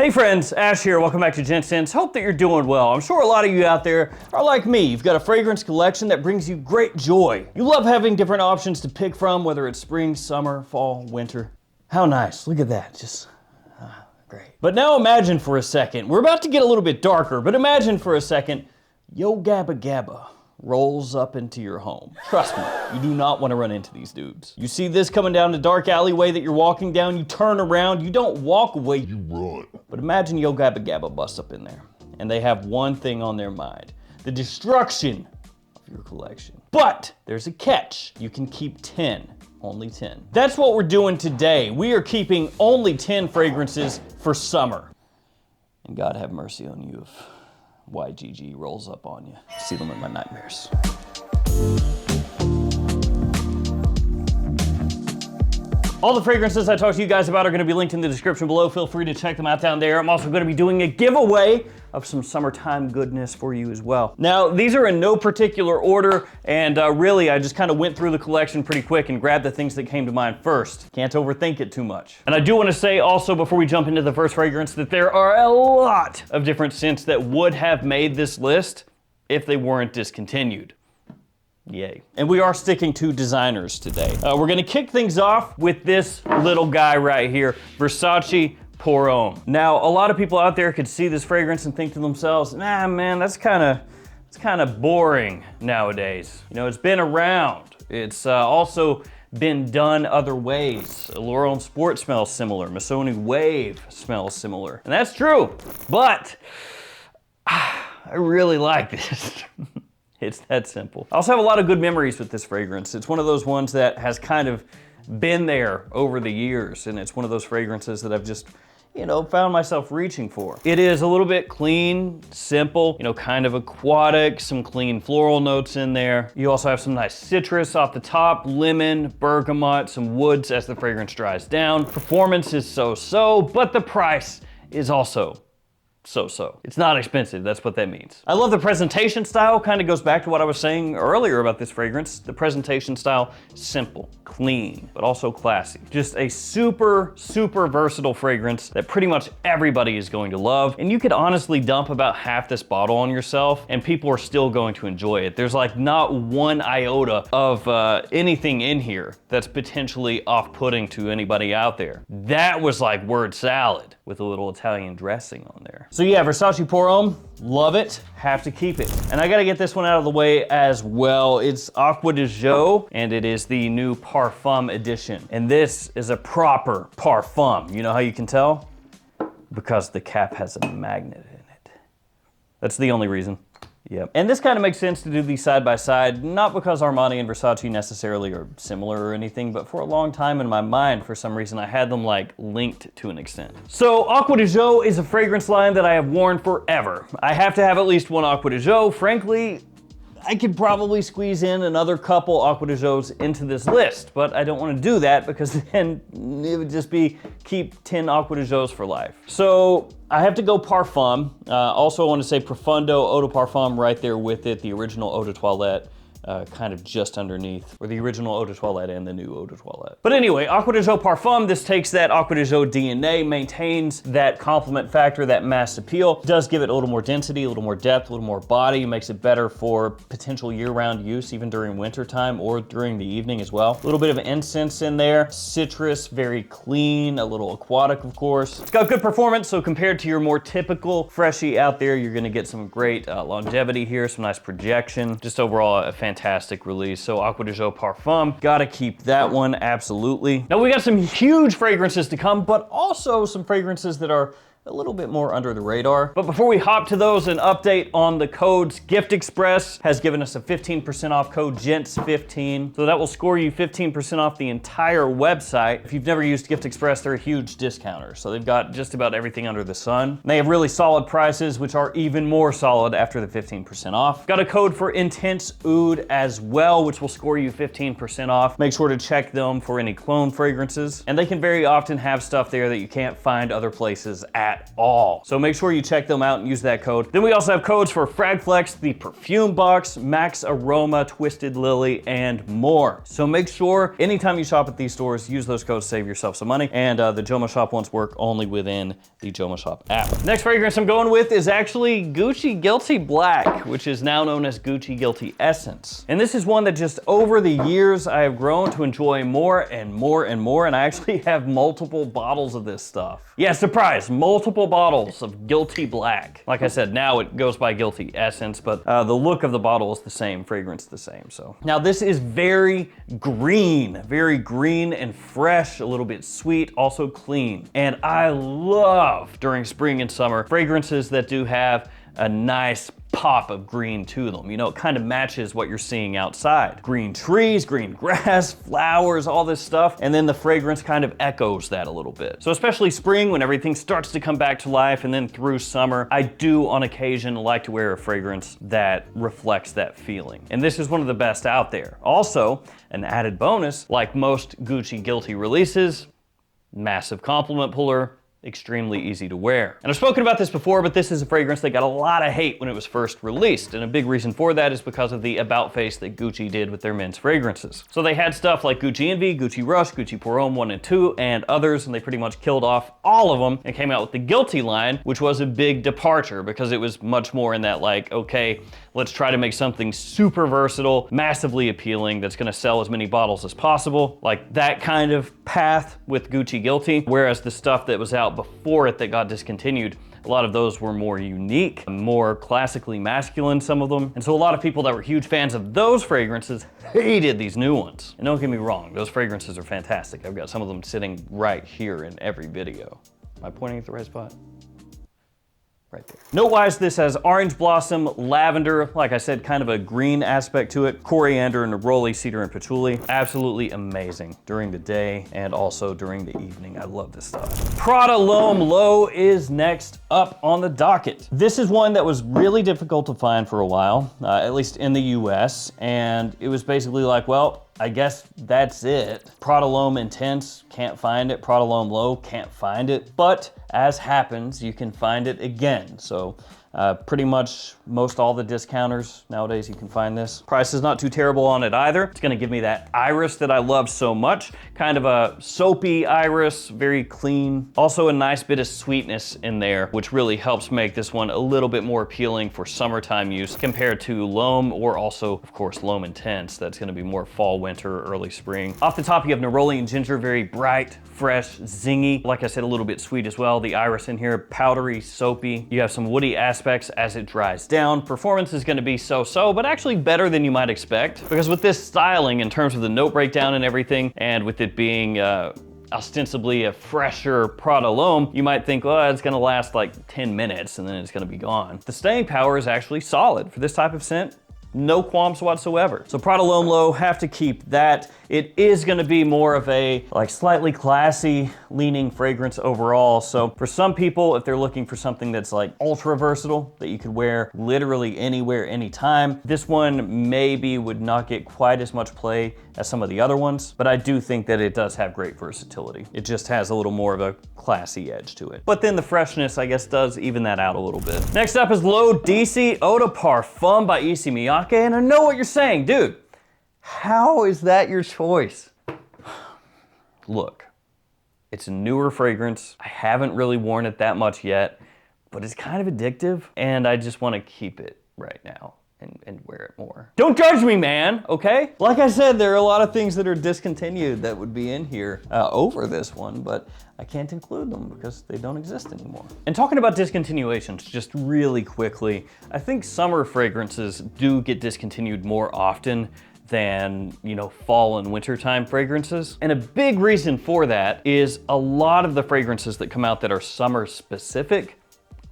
Hey friends, Ash here. Welcome back to Gents. Hope that you're doing well. I'm sure a lot of you out there are like me. You've got a fragrance collection that brings you great joy. You love having different options to pick from, whether it's spring, summer, fall, winter. How nice. Look at that. Just great. But now imagine for a second, we're about to get a little bit darker, but imagine for a second, Yo Gabba Gabba rolls up into your home. Trust me, you do not want to run into these dudes. You see this coming down the dark alleyway that you're walking down, you turn around, you don't walk away, you run. But imagine Yo Gabba Gabba busts up in there, and they have one thing on their mind: the destruction of your collection. But there's a catch. You can keep 10. Only 10. That's what we're doing today. We are keeping only 10 fragrances for summer. And God have mercy on you if YGG rolls up on you. I see them in my nightmares. All the fragrances I talked to you guys about are going to be linked in the description below. Feel free to check them out down there. I'm also going to be doing a giveaway of some summertime goodness for you as well. Now, these are in no particular order, and really, I just kind of went through the collection pretty quick and grabbed the things that came to mind first. Can't overthink it too much. And I do want to say also, before we jump into the first fragrance, that there are a lot of different scents that would have made this list if they weren't discontinued. Yay. And we are sticking to designers today. We're gonna kick things off with this little guy right here, Versace Pomme. Now, a lot of people out there could see this fragrance and think to themselves, nah, man, it's kind of boring nowadays. You know, it's been around. It's also been done other ways. L'Oreal Sport smells similar. Missoni Wave smells similar. And that's true, but I really like this. It's that simple. I also have a lot of good memories with this fragrance. It's one of those ones that has kind of been there over the years, and it's one of those fragrances that I've just, you know, found myself reaching for. It is a little bit clean, simple, you know, kind of aquatic, some clean floral notes in there. You also have some nice citrus off the top, lemon, bergamot, some woods as the fragrance dries down. Performance is so-so, but the price is also so-so. It's not expensive, that's what that means. I love the presentation style, kind of goes back to what I was saying earlier about this fragrance. The presentation style, simple, clean, but also classy. Just a super, super versatile fragrance that pretty much everybody is going to love. And you could honestly dump about half this bottle on yourself and people are still going to enjoy it. There's like not one iota of anything in here that's potentially off-putting to anybody out there. That was like word salad with a little Italian dressing on there. So yeah, Versace Pomme, love it, have to keep it. And I gotta get this one out of the way as well. It's Acqua di Gio, and it is the new Parfum edition. And this is a proper Parfum. You know how you can tell? Because the cap has a magnet in it. That's the only reason. Yep. And this kind of makes sense to do these side by side, not because Armani and Versace necessarily are similar or anything, but for a long time in my mind, for some reason, I had them like linked to an extent. So Acqua di Gio is a fragrance line that I have worn forever. I have to have at least one Acqua di Gio. Frankly, I could probably squeeze in another couple Acqua di Gios into this list, but I don't want to do that because then it would just be keep 10 Acqua di Gios for life. So I have to go Parfum. Also, I want to say Profundo, Odaparfam right there with it, the original Odo Twilet. Kind of just underneath, or the original Odo Twilet and the new Odo Twilet. But anyway, Acqua di Gio Parfum, this takes that Acqua di Gio DNA, maintains that complement factor, that mass appeal, does give it a little more density, a little more depth, a little more body, makes it better for potential year-round use, even during winter time or during the evening as well. A little bit of incense in there, citrus, very clean, a little aquatic, of course. It's got good performance, so compared to your more typical freshie out there, you're gonna get some great longevity here, some nice projection, just overall a fantastic release. So Acqua di Gio Parfum, gotta keep that one, absolutely. Now we got some huge fragrances to come, but also some fragrances that are a little bit more under the radar. But before we hop to those, an update on the codes. Gift Express has given us a 15% off code, GENTS15. So that will score you 15% off the entire website. If you've never used Gift Express, they're a huge discounter. So they've got just about everything under the sun. And they have really solid prices, which are even more solid after the 15% off. Got a code for Intense Oud as well, which will score you 15% off. Make sure to check them for any clone fragrances. And they can very often have stuff there that you can't find other places at at all. So make sure you check them out and use that code. Then we also have codes for Fragflex, the Perfume Box, Max Aroma, Twisted Lily, and more. So make sure anytime you shop at these stores, use those codes to save yourself some money. And the JOMASHOP ones work only within the JOMASHOP app. Next fragrance I'm going with is actually Gucci Guilty Black, which is now known as Gucci Guilty Essence. And this is one that just over the years I have grown to enjoy more and more and more, and I actually have multiple bottles of this stuff. Yeah, surprise, multiple bottles of Guilty Black. Like I said, now it goes by Guilty Essence, but the look of the bottle is the same, fragrance the same. So now this is very green and fresh, a little bit sweet, also clean. And I love during spring and summer fragrances that do have a nice pop of green to them. You know, it kind of matches what you're seeing outside. Green trees, green grass, flowers, all this stuff. And then the fragrance kind of echoes that a little bit. So especially spring when everything starts to come back to life, and then through summer, I do on occasion like to wear a fragrance that reflects that feeling. And this is one of the best out there. Also, an added bonus, like most Gucci Guilty releases, massive compliment puller, extremely easy to wear. And I've spoken about this before, but this is a fragrance that got a lot of hate when it was first released. And a big reason for that is because of the about face that Gucci did with their men's fragrances. So they had stuff like Gucci Envy, Gucci Rush, Gucci Pour Homme 1 and 2, and others, and they pretty much killed off all of them and came out with the Guilty line, which was a big departure because it was much more in that like, okay, let's try to make something super versatile, massively appealing, that's gonna sell as many bottles as possible. Like that kind of path with Gucci Guilty, whereas the stuff that was out before it that got discontinued, a lot of those were more unique, more classically masculine, some of them. And so a lot of people that were huge fans of those fragrances hated these new ones. And don't get me wrong, those fragrances are fantastic. I've got some of them sitting right here in every video. Am I pointing at the right spot? Right there. Note-wise, this has orange blossom, lavender, like I said, kind of a green aspect to it, coriander, neroli, cedar, and patchouli. Absolutely amazing during the day and also during the evening. I love this stuff. Prada Low is next up on the docket. This is one that was really difficult to find for a while, at least in the US, and it was basically like, well, I guess that's it. Prada Low Intense, can't find it. Prada Low, can't find it. But as happens, you can find it again. So pretty much most all the discounters nowadays you can find this. Price is not too terrible on it either. It's gonna give me that iris that I love so much. Kind of a soapy iris, very clean. Also a nice bit of sweetness in there, which really helps make this one a little bit more appealing for summertime use compared to L'Homme or also, of course, L'Homme Intense. That's gonna be more fall, winter, early spring. Off the top, you have neroli and ginger, very bright, fresh, zingy. Like I said, a little bit sweet as well. The iris in here, powdery, soapy. You have some woody aspects as it dries down. Performance is gonna be so-so, but actually better than you might expect. Because with this styling, in terms of the note breakdown and everything, and with it being ostensibly a fresher Prada Low, you might think, well, it's gonna last like 10 minutes and then it's gonna be gone. The staying power is actually solid. For this type of scent, no qualms whatsoever. So Prada Low, have to keep that. It is gonna be more of a like slightly classy leaning fragrance overall. So for some people, if they're looking for something that's like ultra versatile, that you could wear literally anywhere, anytime, this one maybe would not get quite as much play as some of the other ones, but I do think that it does have great versatility. It just has a little more of a classy edge to it. But then the freshness, I guess, does even that out a little bit. Next up is L'Eau d'Issy Odaparfam by Issey Miyake, and I know what you're saying, dude. How is that your choice? Look, it's a newer fragrance. I haven't really worn it that much yet, but it's kind of addictive, and I just want to keep it right now and wear it more. Don't judge me, man, okay? Like I said, there are a lot of things that are discontinued that would be in here over this one, but I can't include them because they don't exist anymore. And talking about discontinuations, just really quickly, I think summer fragrances do get discontinued more often than, you know, fall and wintertime fragrances. And a big reason for that is a lot of the fragrances that come out that are summer specific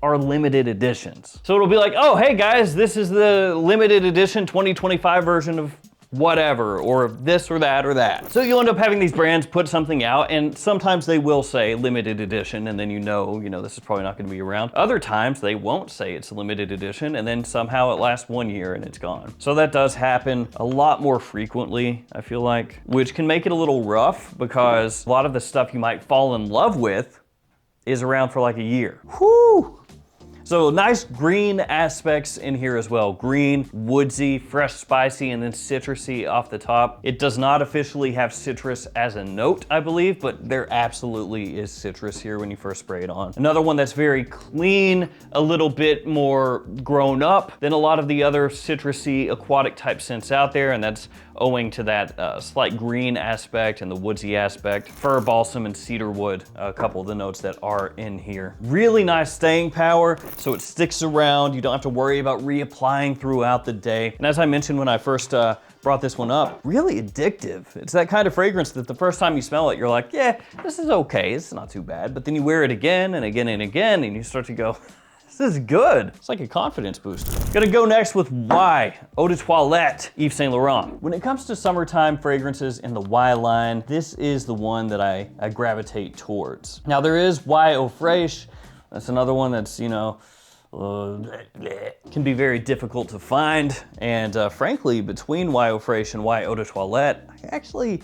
are limited editions. So it'll be like, oh, hey guys, this is the limited edition 2025 version of whatever, or this or that or that. So you'll end up having these brands put something out, and sometimes they will say limited edition, and then you know, this is probably not gonna be around. Other times they won't say it's a limited edition, and then somehow it lasts 1 year and it's gone. So that does happen a lot more frequently, I feel like, which can make it a little rough because a lot of the stuff you might fall in love with is around for like a year. Whew! So nice green aspects in here as well. Green, woodsy, fresh, spicy, and then citrusy off the top. It does not officially have citrus as a note, I believe, but there absolutely is citrus here when you first spray it on. Another one that's very clean, a little bit more grown up than a lot of the other citrusy aquatic type scents out there, and that's owing to that slight green aspect and the woodsy aspect. Fir balsam and cedar wood, a couple of the notes that are in here. Really nice staying power, so it sticks around. You don't have to worry about reapplying throughout the day. And as I mentioned when I first brought this one up, really addictive. It's that kind of fragrance that the first time you smell it, you're like, yeah, this is okay, it's not too bad. But then you wear it again and again and again, and you start to go, this is good. It's like a confidence booster. Gonna go next with Y, Odo Twilet, Yves Saint Laurent. When it comes to summertime fragrances in the Y line, this is the one that I gravitate towards. Now there is Y Eau Fraiche. That's another one that's, you know, can be very difficult to find. And frankly, between Y Eau Fraiche and Y Odo Twilet, I actually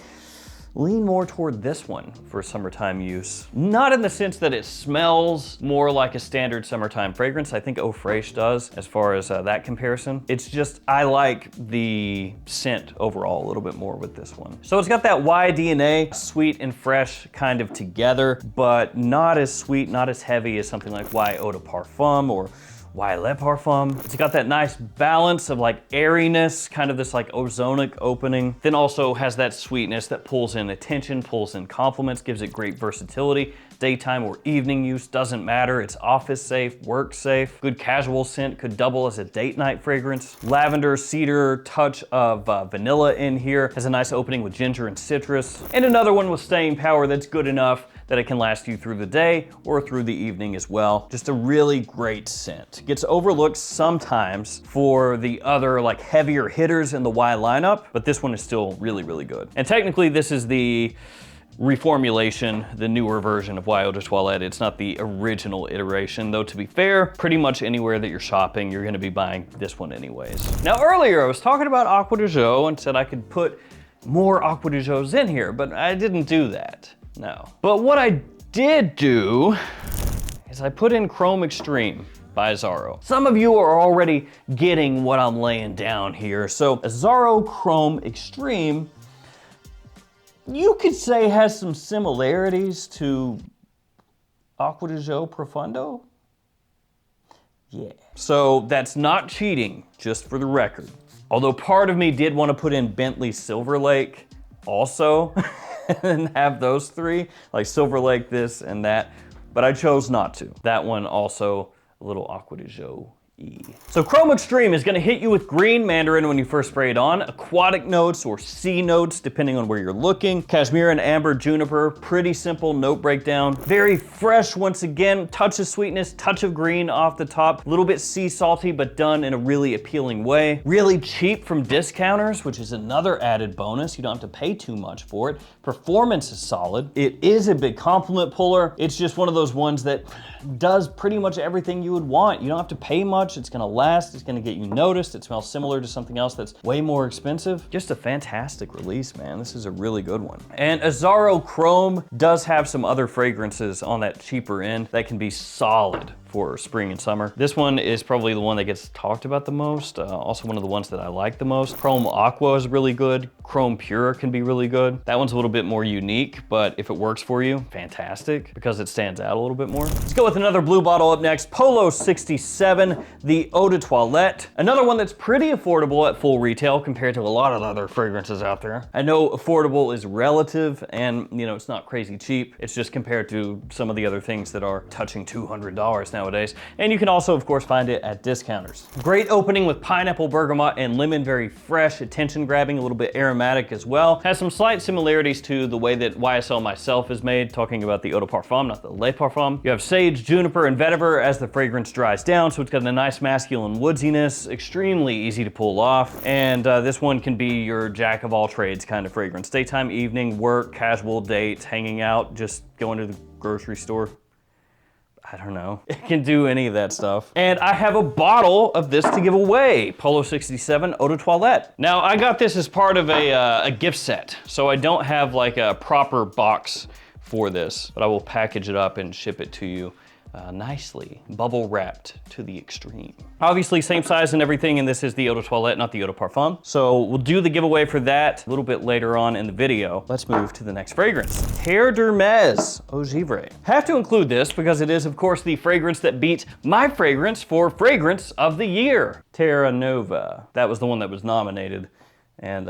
lean more toward this one for summertime use. Not in the sense that it smells more like a standard summertime fragrance. I think Eau Fraiche does as far as that comparison. It's just, I like the scent overall a little bit more with this one. So it's got that Y DNA, sweet and fresh kind of together, but not as sweet, not as heavy as something like Y Odaparfam or Y Le Parfum. It's got that nice balance of like airiness, kind of this like ozonic opening, then also has that sweetness that pulls in attention, pulls in compliments, gives it great versatility. Daytime or evening use, doesn't matter. It's office safe, work safe. Good casual scent, could double as a date night fragrance. Lavender, cedar, touch of vanilla in here. Has a nice opening with ginger and citrus. And another one with staying power that's good enough that it can last you through the day or through the evening as well. Just a really great scent. Gets overlooked sometimes for the other like heavier hitters in the Y lineup, but this one is still really, really good. And technically this is the reformulation, the newer version of Y Odo Twilet. It's not the original iteration, though to be fair, pretty much anywhere that you're shopping, you're gonna be buying this one anyways. Now earlier I was talking about Aqua de Jo and said I could put more Aqua de Jo's in here, but I didn't do that, no. But what I did do is I put in Chrome Extreme by Azzaro. Some of you are already getting what I'm laying down here. So Azzaro Chrome Extreme, you could say has some similarities to Aqua de Jo Profundo. Yeah. So that's not cheating, just for the record. Although part of me did want to put in Bentley Silver Lake also and have those three, like Silver Lake, this and that, but I chose not to. That one also a little Aqua de Jo. So Chrome Extreme is gonna hit you with green mandarin when you first spray it on, aquatic notes or sea notes depending on where you're looking, cashmere and amber juniper, pretty simple note breakdown, very fresh once again, touch of sweetness, touch of green off the top, a little bit sea salty but done in a really appealing way, really cheap from discounters, which is another added bonus. You don't have to pay too much for it. Performance is solid. It is a big compliment puller. It's just one of those ones that does pretty much everything you would want. You don't have to pay much. It's gonna last, it's gonna get you noticed. It smells similar to something else that's way more expensive. Just a fantastic release, man. This is a really good one. And Azzaro Chrome does have some other fragrances on that cheaper end that can be solid for spring and summer. This one is probably the one that gets talked about the most. Also one of the ones that I like the most. Chrome Aqua is really good. Chrome Pure can be really good. That one's a little bit more unique, but if it works for you, fantastic, because it stands out a little bit more. Let's go with another blue bottle up next. Polo 67, the Eau de Toilette. Another one that's pretty affordable at full retail compared to a lot of other fragrances out there. I know affordable is relative and you know, it's not crazy cheap. It's just compared to some of the other things that are touching $200 nowadays. And you can also, of course, find it at discounters. Great opening with pineapple, bergamot, and lemon. Very fresh, attention grabbing, a little bit aromatic as well. Has some slight similarities to the way that YSL Myself is made, talking about the Odaparfam, not the Le Parfum. You have sage, juniper, and vetiver as the fragrance dries down, so it's got a nice masculine woodsiness, extremely easy to pull off. And this one can be your jack of all trades kind of fragrance. Daytime, evening, work, casual, date, hanging out, just going to the grocery store. I don't know. It can do any of that stuff. And I have a bottle of this to give away. Polo 67 Eau de Toilette. Now, I got this as part of a gift set, so I don't have like a proper box for this, but I will package it up and ship it to you nicely, bubble wrapped to the extreme. Obviously same size and everything, and this is the Odo Twilet, not the Odaparfam. So we'll do the giveaway for that a little bit later on in the video. Let's move to the next fragrance. Terre d'Hermès Eau Givre. Have to include this because it is of course the fragrance that beat my fragrance for fragrance of the year. Terra Nova. That was the one that was nominated and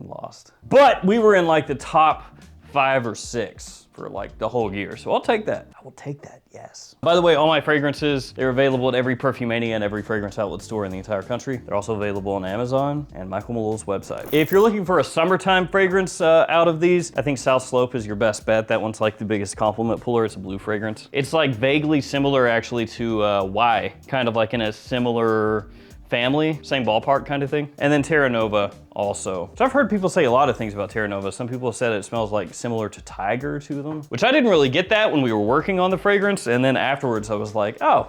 lost. But we were in like the top 5 or 6 for like the whole year. So I'll take that. I will take that, yes. By the way, all my fragrances, they're available at every Perfumania and every fragrance outlet store in the entire country. They're also available on Amazon and Michael Malul's website. If you're looking for a summertime fragrance out of these, I think South Slope is your best bet. That one's like the biggest compliment puller. It's a blue fragrance. It's like vaguely similar actually to Y, kind of like in a similar family, same ballpark kind of thing. And then Terra Nova also. So I've heard people say a lot of things about Terra Nova. Some people have said it smells like similar to Tiger to them, which I didn't really get that when we were working on the fragrance. And then afterwards I was like, oh,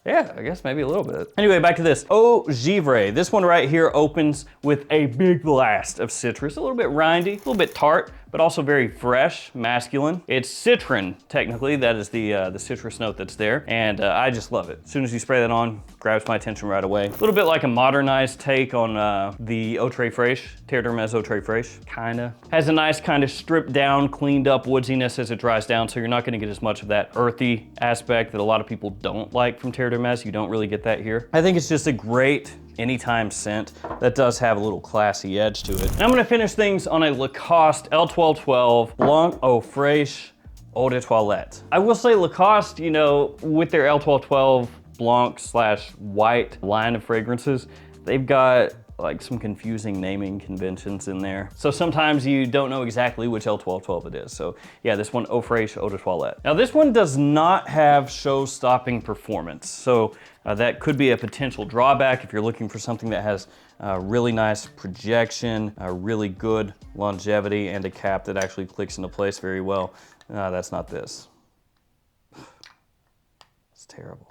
yeah, I guess maybe a little bit. Anyway, back to this. Eau Givre. This one right here opens with a big blast of citrus. A little bit rindy, a little bit tart, but also very fresh, masculine. It's citron, technically. That is the citrus note that's there. And I just love it. As soon as you spray that on, grabs my attention right away. A little bit like a modernized take on the Eau Fraiche, Terre d'Hermès Eau Fraiche, kinda. Has a nice kind of stripped down, cleaned up woodsiness as it dries down, so you're not gonna get as much of that earthy aspect that a lot of people don't like from Terre d'Hermès. You don't really get that here. I think it's just a great anytime scent that does have a little classy edge to it. And I'm gonna finish things on a Lacoste L1212 Blanc Eau Fraiche Odo Twilet. I will say Lacoste, you know, with their L1212 Blanc / white line of fragrances, they've got like some confusing naming conventions in there. So sometimes you don't know exactly which L1212 it is. So yeah, this one, Eau Fraiche Odo Twilet. Now this one does not have show-stopping performance. So that could be a potential drawback if you're looking for something that has really nice projection, really good longevity, and a cap that actually clicks into place very well. That's not this. It's terrible.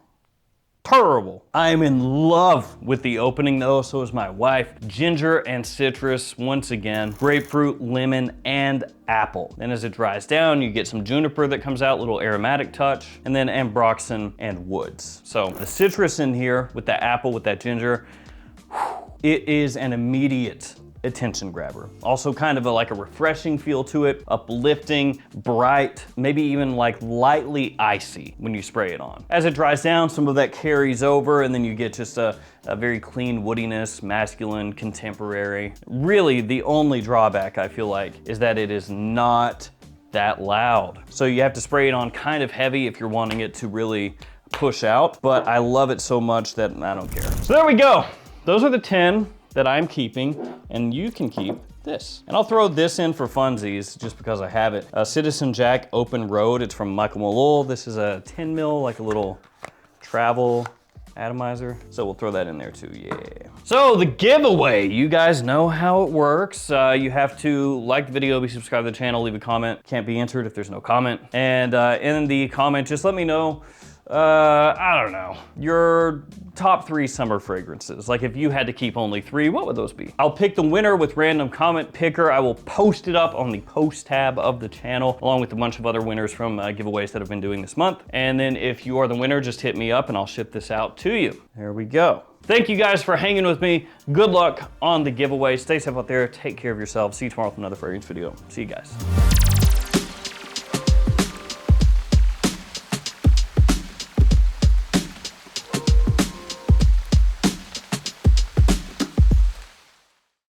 Terrible. I am in love with the opening though, so is my wife. Ginger and citrus, once again, grapefruit, lemon, and apple. Then as it dries down, you get some juniper that comes out, little aromatic touch, and then ambroxan and woods. So the citrus in here with that apple, with that ginger, it is an immediate attention grabber. Also kind of like a refreshing feel to it, uplifting, bright, maybe even like lightly icy when you spray it on. As it dries down, some of that carries over and then you get just a very clean woodiness, masculine, contemporary. Really the only drawback I feel like is that it is not that loud. So you have to spray it on kind of heavy if you're wanting it to really push out, but I love it so much that I don't care. So there we go. Those are the 10 that I'm keeping, and you can keep this. And I'll throw this in for funsies just because I have it. Citizen Jack Open Road, it's from Michael Malul. This is a 10 mil, like a little travel atomizer. So we'll throw that in there too, yeah. So the giveaway, you guys know how it works. You have to like the video, be subscribed to the channel, leave a comment. Can't be answered if there's no comment. And in the comment, just let me know, I don't know, your top 3 summer fragrances. Like if you had to keep only 3, what would those be? I'll pick the winner with random comment picker. I will post it up on the post tab of the channel, along with a bunch of other winners from giveaways that I've been doing this month. And then if you are the winner, just hit me up and I'll ship this out to you. There we go. Thank you guys for hanging with me. Good luck on the giveaway. Stay safe out there. Take care of yourselves. See you tomorrow with another fragrance video. See you guys.